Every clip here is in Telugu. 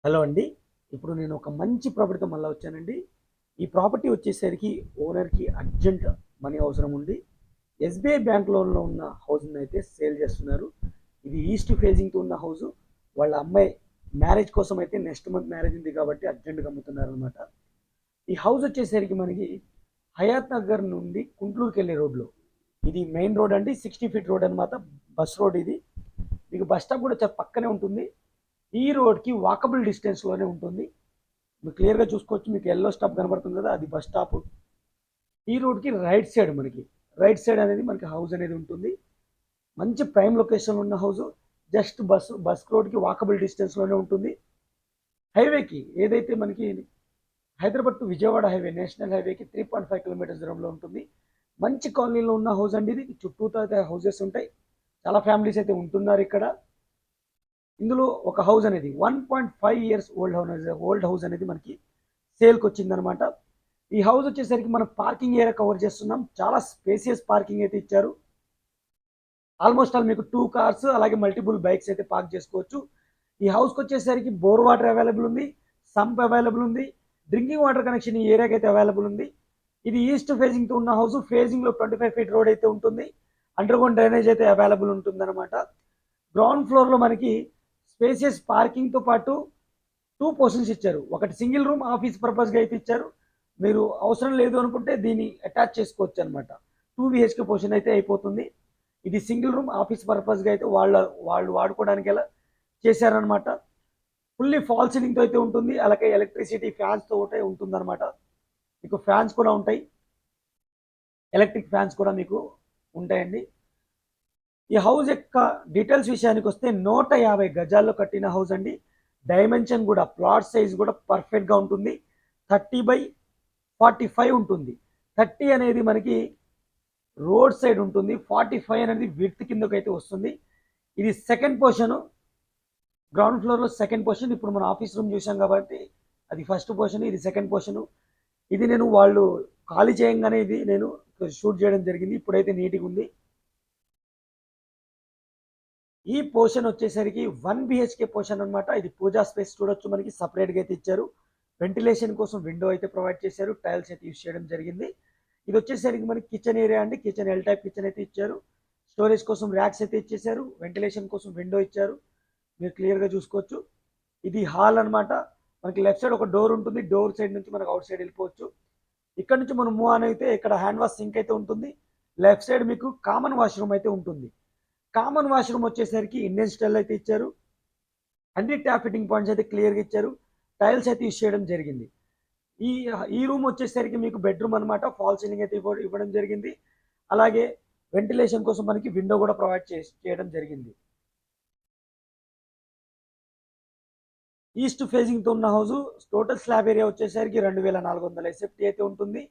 హలో అండి. ఇప్పుడు నేను ఒక మంచి ప్రాపర్టీతో మళ్ళా వచ్చానండి. ఈ ప్రాపర్టీ వచ్చేసరికి ఓనర్‌కి అర్జెంట్ మనీ అవసరం ఉంది. ఎస్‌బీఐ బ్యాంక్ లోన్‌లో ఉన్న హౌస్‌నైతే సేల్ చేస్తున్నారు. ఇది ఈస్ట్ ఫేసింగ్‌తో ఉన్న హౌసు. వాళ్ళ అమ్మాయి మ్యారేజ్ కోసం అయితే నెక్స్ట్ మంత్ మ్యారేజ్ ఉంది కాబట్టి అర్జెంట్‌గా అమ్ముతున్నారనమాట. ఈ హౌస్ వచ్చేసరికి మనకి హయాత్ నగర్ నుండి గుంటూరుకెళ్ళే రోడ్‌లో. ఇది మెయిన్ రోడ్ అండి. 60 ఫీట్ రోడ్ అనమాట. బస్ రోడ్ ఇది. మీకు బస్ స్టాప్ కూడా పక్కనే ఉంటుంది. ఈ రోడ్‌కి వాకబుల్ డిస్టెన్స్‌లోనే ఉంటుంది. మీరు క్లియర్‌గా చూసుకోవచ్చు. మీకు యెల్లో స్టాప్ కనబడుతుంది కదా! అది బస్ స్టాపు. ఈ రోడ్‌కి రైట్ సైడ్ మనకి. రైట్ సైడ్ అనేది మనకి హౌస్ అనేది ఉంటుంది. మంచి ప్రైమ్ లొకేషన్‌లో ఉన్న హౌసు. జస్ట్ బస్ రోడ్‌కి వాకబుల్ డిస్టెన్స్‌లోనే ఉంటుంది. హైవేకి ఏదైతే మనకి Hyderabad to Vijayawada highway, national హైవేకి 3.5 కిలోమీటర్స్ దూరంలో ఉంటుంది. మంచి కాలనీలో ఉన్న హౌస్ అండి ఇది. చుట్టూతా అయితే హౌసెస్ ఉంటాయి. చాలా ఫ్యామిలీస్ అయితే ఉంటున్నారు ఇక్కడ. ఇందులో ఒక హౌస్ అనేది 1.5 ఇయర్స్ ఓల్డ్ హౌస్ అనేది మనకి సేల్కి వచ్చిందనమాట. ఈ హౌస్ వచ్చేసరికి మనం పార్కింగ్ ఏరియా కవర్ చేస్తున్నాం. చాలా స్పేసియస్ పార్కింగ్ అయితే ఇచ్చారు. ఆల్మోస్ట్ ఆల్ మీకు 2 కార్స్ అలాగే మల్టిపుల్ బైక్స్ అయితే పార్క్ చేసుకోవచ్చు. ఈ హౌస్కి వచ్చేసరికి బోర్ వాటర్ అవైలబుల్ ఉంది, సంప్ అవైలబుల్ ఉంది, డ్రింకింగ్ వాటర్ కనెక్షన్ ఈ ఏరియాకి అయితే అవైలబుల్ ఉంది. ఇది ఈస్ట్ ఫేజింగ్తో ఉన్న హౌస్. ఫేజింగ్లో 25 ఫీట్ రోడ్ అయితే ఉంటుంది. అండర్ గ్రౌండ్ డ్రైనేజ్ అయితే అవైలబుల్ ఉంటుందన్నమాట. గ్రౌండ్ ఫ్లోర్లో మనకి స్పేసియస్ పార్కింగ్తో పాటు 2 పోర్షన్స్ ఇచ్చారు. ఒకటి సింగిల్ రూమ్ ఆఫీస్ పర్పస్గా అయితే ఇచ్చారు. మీరు అవసరం లేదు అనుకుంటే దీన్ని అటాచ్ చేసుకోవచ్చు అనమాట. 2 బిహెచ్కే పోర్షన్ అయితే అయిపోతుంది. ఇది సింగిల్ రూమ్ ఆఫీస్ పర్పస్గా అయితే వాళ్ళు వాడుకోవడానికి ఎలా చేశారనమాట. ఫుల్లీ ఫాల్ సీలింగ్తో అయితే ఉంటుంది. అలాగే ఎలక్ట్రిసిటీ ఫ్యాన్స్తో ఒకటే ఉంటుందన్నమాట. మీకు ఫ్యాన్స్ కూడా ఉంటాయి. ఎలక్ట్రిక్ ఫ్యాన్స్ కూడా మీకు ఉంటాయండి. ఈ హౌస్ యొక్క డీటెయిల్స్ విషయానికి వస్తే 150 గజాల్లో కట్టిన హౌస్ అండి. డైమెన్షన్ కూడా ప్లాట్ సైజ్ కూడా పర్ఫెక్ట్గా ఉంటుంది. 30/45 ఉంటుంది. 30 అనేది మనకి రోడ్ సైడ్ ఉంటుంది. 45 అనేది విడ్త్ కిందకి అయితే వస్తుంది. ఇది సెకండ్ పోర్షన్. గ్రౌండ్ ఫ్లోర్లో సెకండ్ పోర్షన్. ఇప్పుడు మన ఆఫీస్ రూమ్ చూసాం కాబట్టి అది ఫస్ట్ పోర్షన్, ఇది సెకండ్ పోర్షన్. ఇది నేను వాళ్ళు ఖాళీ చేయంగానే ఇది నేను షూట్ చేయడం జరిగింది. ఇప్పుడైతే నీట్గా ఉంది. ఈ పోర్షన్ వచ్చేసరికి 1 బిహెచ్కే పోర్షన్ అనమాట. ఇది పూజా స్పేస్ చూడొచ్చు, మనకి సపరేట్గా అయితే ఇచ్చారు. వెంటిలేషన్ కోసం విండో అయితే ప్రొవైడ్ చేశారు. టైల్స్ అయితే యూస్ చేయడం జరిగింది. ఇది వచ్చేసరికి మనకి కిచెన్ ఏరియా అండి. కిచెన్ ఎల్ టైప్ కిచెన్ అయితే ఇచ్చారు. స్టోరేజ్ కోసం ర్యాక్స్ అయితే ఇచ్చేసారు. వెంటిలేషన్ కోసం విండో ఇచ్చారు. మీరు క్లియర్గా చూసుకోవచ్చు. ఇది హాల్ అనమాట. మనకి లెఫ్ట్ సైడ్ ఒక డోర్ ఉంటుంది. డోర్ సైడ్ నుంచి మనకు అవుట్ సైడ్ వెళ్ళిపోవచ్చు. ఇక్కడ నుంచి మనం మూవ్ ఆన్ అయితే ఇక్కడ హ్యాండ్ వాష్ సింక్ అయితే ఉంటుంది. లెఫ్ట్ సైడ్ మీకు కామన్ వాష్రూమ్ అయితే ఉంటుంది. కామన్ వాష్రూమ్ వచ్చేసరికి ఇండియన్ స్టైల్ అయితే ఇచ్చారు. అన్ని ట్యాప్ ఫిట్టింగ్ పాయింట్స్ అయితే క్లియర్గా ఇచ్చారు. టైల్స్ అయితే యూస్ చేయడం జరిగింది. ఈ ఈ రూమ్ వచ్చేసరికి మీకు బెడ్రూమ్ అనమాట. ఫాల్ సీలింగ్ అయితే ఇవ్వడం జరిగింది. అలాగే వెంటిలేషన్ కోసం మనకి విండో కూడా ప్రొవైడ్ చేయడం జరిగింది. ఈస్ట్ ఫేజింగ్తో ఉన్న హౌస్. టోటల్ స్లాబ్ ఏరియా వచ్చేసరికి 2400 ఎస్ఎఫ్టీ అయితే ఉంటుంది.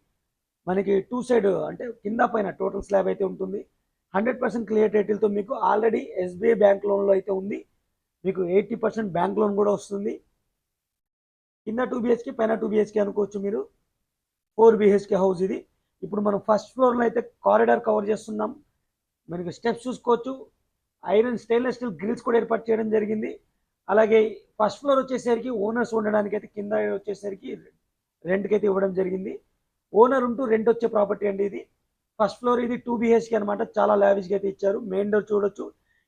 మనకి 2 సైడ్ అంటే కింద పైన టోటల్ స్లాబ్ అయితే ఉంటుంది. 100% క్లియర్ టైటిల్తో మీకు ఆల్రెడీ ఎస్బీఐ బ్యాంక్ లోన్లో అయితే ఉంది. మీకు 80% బ్యాంక్ లోన్ కూడా వస్తుంది. కింద 2 బిహెచ్కే పైన 2 బిహెచ్కే అనుకోవచ్చు మీరు. 4 బిహెచ్కే హౌస్ ఇది. ఇప్పుడు మనం ఫస్ట్ ఫ్లోర్లో అయితే కారిడార్ కవర్ చేస్తున్నాం. మనకి స్టెప్స్ చూసుకోవచ్చు. ఐరన్ స్టెయిన్లెస్ స్టీల్ గ్రిల్స్ కూడా ఏర్పాటు చేయడం జరిగింది. అలాగే ఫస్ట్ ఫ్లోర్ వచ్చేసరికి ఓనర్స్ ఉండడానికి అయితే కింద వచ్చేసరికి రెంట్కి అయితే ఇవ్వడం జరిగింది. ఓనర్ ఉంటూ రెంట్ వచ్చే ప్రాపర్టీ అండి ఇది. ఫస్ట్ ఫ్లోర్ ఇది 2 బిహెచ్కే అనమాట. చాలా లావిష్గా అయితే ఇచ్చారు. మెయిన్ డోర్ చూడొచ్చు.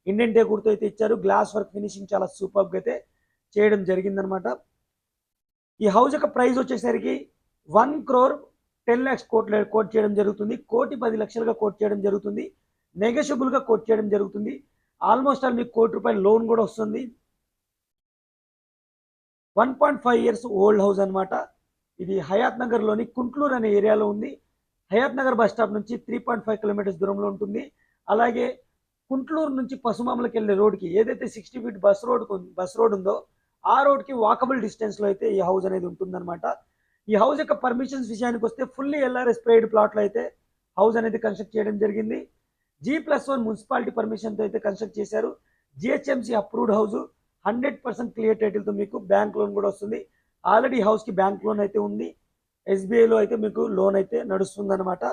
ఇండియన్ డెకోర్తో అయితే ఇచ్చారు. గ్లాస్ వర్క్ ఫినిషింగ్ చాలా సూపర్గా అయితే చేయడం జరిగిందనమాట. ఈ హౌస్ యొక్క ప్రైస్ వచ్చేసరికి 1,10,00,000 కోట్ చేయడం జరుగుతుంది. 1,10,00,000గా కోట్ చేయడం జరుగుతుంది. నెగోషియబుల్గా కోట్ చేయడం జరుగుతుంది. ఆల్మోస్ట్ ఆల్ మీకు ₹1,00,00,000 లోన్ కూడా వస్తుంది. 1.5 ఇయర్స్ ఓల్డ్ హౌస్ అనమాట. ఇది హయాత్ నగర్లోని కుంట్లూరు అనే ఏరియాలో ఉంది. హయాత్ నగర్ బస్ స్టాప్ నుంచి 3.5 కిలోమీటర్స్ దూరంలో ఉంటుంది. అలాగే కుంట్లూరు నుంచి పసుమామలకి వెళ్ళే రోడ్కి ఏదైతే 60 ఫీట్ బస్ రోడ్ ఉందో ఆ రోడ్కి వాకబుల్ డిస్టెన్స్లో అయితే ఈ హౌస్ అనేది ఉంటుందన్నమాట. ఈ హౌస్ యొక్క పర్మిషన్స్ విషయానికి వస్తే ఫుల్లీ ఎల్ఆర్ఎస్ పెయిడ్ ప్లాట్లో అయితే హౌస్ అనేది కన్స్ట్రక్ట్ చేయడం జరిగింది. G+1 మున్సిపాలిటీ పర్మిషన్తో అయితే కన్స్ట్రక్ట్ చేశారు. GHMC approved house. 100% క్లియర్ టైటిల్తో మీకు బ్యాంక్ లోన్ కూడా వస్తుంది. ఆల్రెడీ హౌస్కి బ్యాంక్ లోన్ అయితే ఉంది. ఎస్బీఐలో అయితే మీకు లోన్ అయితే నడుస్తుందన్నమాట.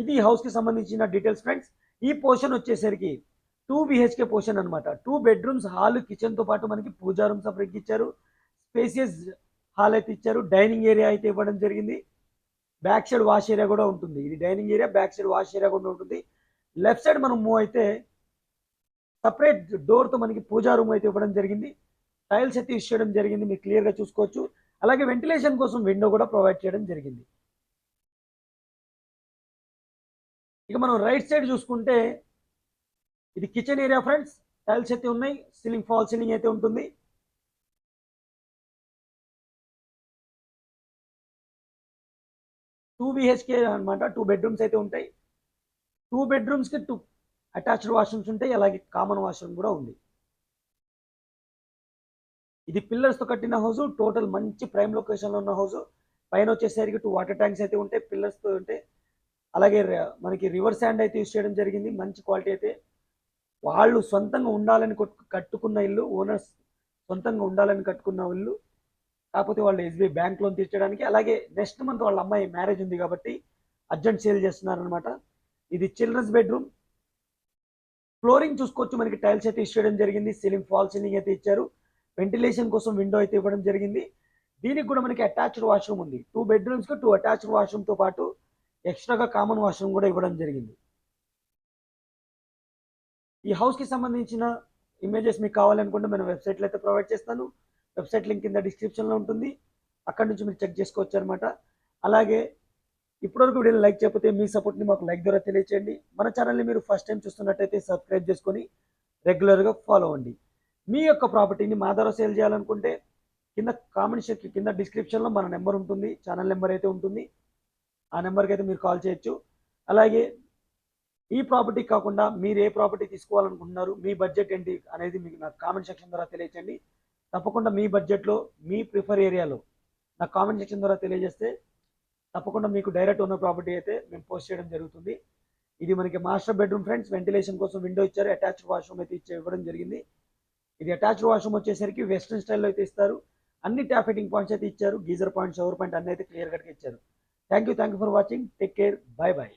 ఇది హౌస్కి సంబంధించిన డీటెయిల్స్ ఫ్రెండ్స్. ఈ పోర్షన్ వచ్చేసరికి 2 బిహెచ్కే పోర్షన్ అనమాట. 2 బెడ్రూమ్స్, హాల్, కిచెన్తో పాటు మనకి పూజా రూమ్ సపరేట్గా ఇచ్చారు. స్పేసియస్ హాల్ అయితే ఇచ్చారు. డైనింగ్ ఏరియా అయితే ఇవ్వడం జరిగింది. బ్యాక్ సైడ్ వాష్ ఏరియా కూడా ఉంటుంది. ఇది dining area, back side wash area కూడా ఉంటుంది. లెఫ్ట్ సైడ్ మనం మూవ్ అయితే సపరేట్ డోర్తో మనకి పూజా రూమ్ అయితే ఇవ్వడం జరిగింది. టైల్స్ అయితే యూస్ చేయడం జరిగింది, మీరు క్లియర్గా చూసుకోవచ్చు. అలాగే వెంటిలేషన్ కోసం విండో కూడా ప్రొవైడ్ చేయడం జరిగింది. ఇక మనం రైట్ సైడ్ చూసుకుంటే ఇది కిచెన్ ఏరియా ఫ్రెండ్స్. టైల్స్ అయితే ఉన్నాయి, సీలింగ్ ఫాల్ సీలింగ్ అయితే ఉంటుంది. టూ బిహెచ్కే అనమాట. 2 బెడ్రూమ్స్ అయితే ఉంటాయి. 2 బెడ్రూమ్స్కి 2 అటాచ్డ్ వాష్రూమ్స్ ఉంటాయి. అలాగే కామన్ వాష్రూమ్ కూడా ఉంది. ఇది పిల్లర్స్తో కట్టిన హౌస్. టోటల్ మంచి ప్రైమ్ లొకేషన్లో ఉన్న హౌస్. పైన వచ్చేసరికి 2 వాటర్ ట్యాంక్స్ అయితే ఉంటాయి, పిల్లర్స్తో ఉంటాయి. అలాగే మనకి రివర్ శాండ్ అయితే యూస్ చేయడం జరిగింది. మంచి క్వాలిటీ అయితే. వాళ్ళు సొంతంగా ఉండాలని కట్టుకున్న ఇల్లు, ఓనర్స్ సొంతంగా ఉండాలని కట్టుకున్న ఇల్లు. కాకపోతే వాళ్ళు ఎస్బీఐ బ్యాంక్ లోన్ తీర్చడానికి, అలాగే నెక్స్ట్ మంత్ వాళ్ళ అమ్మాయి మ్యారేజ్ ఉంది కాబట్టి అర్జెంట్ సేల్ చేస్తున్నారనమాట. ఇది చిల్డ్రన్స్ బెడ్రూమ్. ఫ్లోరింగ్ చూసుకోవచ్చు, మనకి టైల్స్ అయితే ఇచ్చేయడం జరిగింది. సీలింగ్ ఫాల్ సీలింగ్ అయితే ఇచ్చారు. వెంటిలేషన్ కోసం విండో అయితే ఇవ్వడం జరిగింది. దీనికి కూడా మనకి అటాచ్డ్ వాష్రూమ్ ఉంది. 2 బెడ్రూమ్స్కి 2 అటాచ్డ్ వాష్రూమ్తో పాటు ఎక్స్ట్రాగా కామన్ వాష్రూమ్ కూడా ఇవ్వడం జరిగింది. ఈ హౌస్కి సంబంధించిన ఇమేజెస్ మీకు కావాలనుకుంటే నేను వెబ్సైట్లో అయితే ప్రొవైడ్ చేస్తాను. వెబ్సైట్ లింక్ కింద డిస్క్రిప్షన్లో ఉంటుంది. అక్కడ నుంచి మీరు చెక్ చేసుకోవచ్చు అనమాట. అలాగే ఇప్పటివరకు వీడియోని లైక్ చేయకపోతే మీ సపోర్ట్ని మాకు లైక్ ద్వారా తెలియచేయండి. మన ఛానల్ని మీరు ఫస్ట్ టైం చూస్తున్నట్టయితే సబ్స్క్రైబ్ చేసుకొని రెగ్యులర్గా ఫాలో అవ్వండి. మీ యొక్క ప్రాపర్టీని మా ద్వారా సేల్ చేయాలనుకుంటే కింద కామెంట్ సెక్షన్ కింద డిస్క్రిప్షన్లో మన నెంబర్ ఉంటుంది, ఛానల్ నెంబర్ అయితే ఉంటుంది. ఆ నెంబర్కి అయితే మీరు కాల్ చేయొచ్చు. అలాగే ఈ ప్రాపర్టీ కాకుండా మీరు ఏ ప్రాపర్టీ తీసుకోవాలనుకుంటున్నారు, మీ బడ్జెట్ ఏంటి అనేది మీకు నాకు కామెంట్ సెక్షన్ ద్వారా తెలియచేయండి. తప్పకుండా మీ బడ్జెట్లో మీ ప్రిఫర్ ఏరియాలో నాకు కామెంట్ సెక్షన్ ద్వారా తెలియజేస్తే తప్పకుండా మీకు డైరెక్ట్ ఉన్న ప్రాపర్టీ అయితే మేము పోస్ట్ చేయడం జరుగుతుంది. ఇది మనకి మాస్టర్ బెడ్రూమ్ ఫ్రెండ్స్. వెంటిలేషన్ కోసం విండో ఇచ్చారు, అటాచ్డ్ వాష్రూమ్ అయితే ఇవ్వడం జరిగింది. ఇది అటాచ్డ్ వాష్రూమ్ వచ్చేసరికి వెస్ట్రన్ స్టైల్లో అయితే ఇస్తారు. అన్ని ట్యాప్ ఫిట్టింగ్ పాయింట్స్ అయితే ఇచ్చారు. గీజర్ పాయింట్, షవర్ పాయింట్ అన్ని అయితే క్లియర్ కట్గా ఇచ్చారు. Thank you for watching. Take care. By by.